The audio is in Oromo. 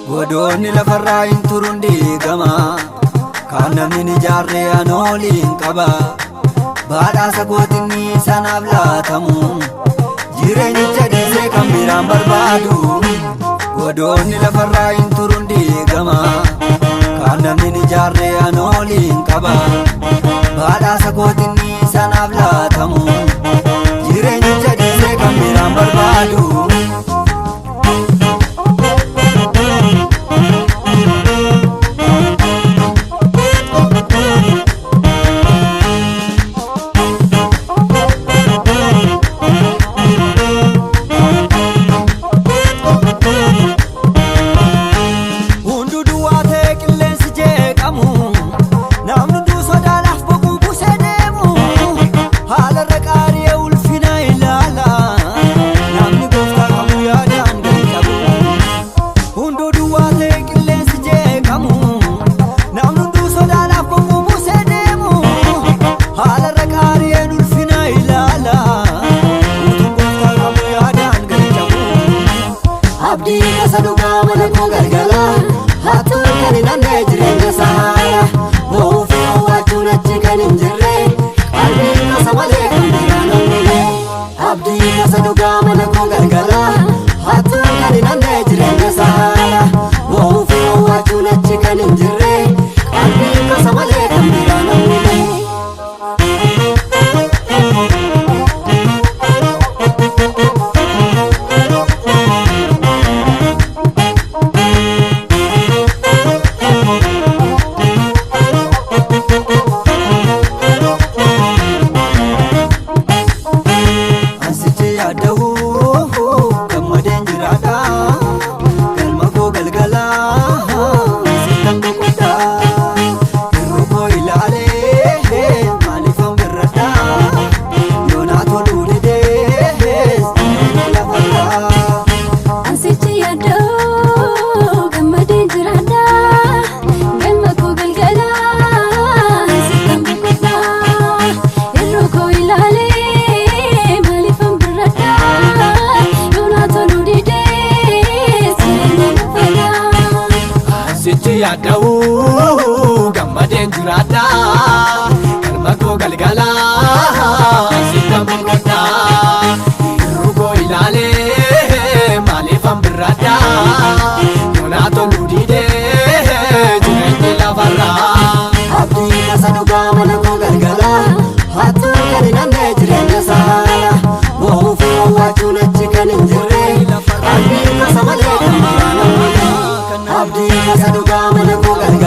Godoni lafarraa hin turun diigama kan namni ni jaarree anooliin qaba badhaasa gootinni sanaaf laatamu jireenyicha dhiisee kan biraan barbaadu. Godoni lafarraa hin turun diigama kan namni ni jaarree anooliin qaba badhaasa gootinni sanaaf laatamu jireenyicha dhiisee kan biraan barbaadu. Saduga mana ko galgala hatu kani nanne jireenya saaya moofi waachuna chikan injirre qalbi kasamale kambirana mile abdi saduga mana ko galgala hatu kani nanne jireenya saaya moofi waachuna chikan injirre qalbi kasamale kambirana mile. Yaada'u gammadeen jiraadha galma koo galgala sitta boqodha hir'uu koo ilaalee maaliifan birradha yoonaa toluu didee jireenyi lafarraa. Abdii kasa dhugaa mana koo galgala hattuu kan hin hafne jireenya saala moofi waachuun achi kan hin jirre abdii kasa malee kan biraan abdii kasa dhugaa mana koo galgala.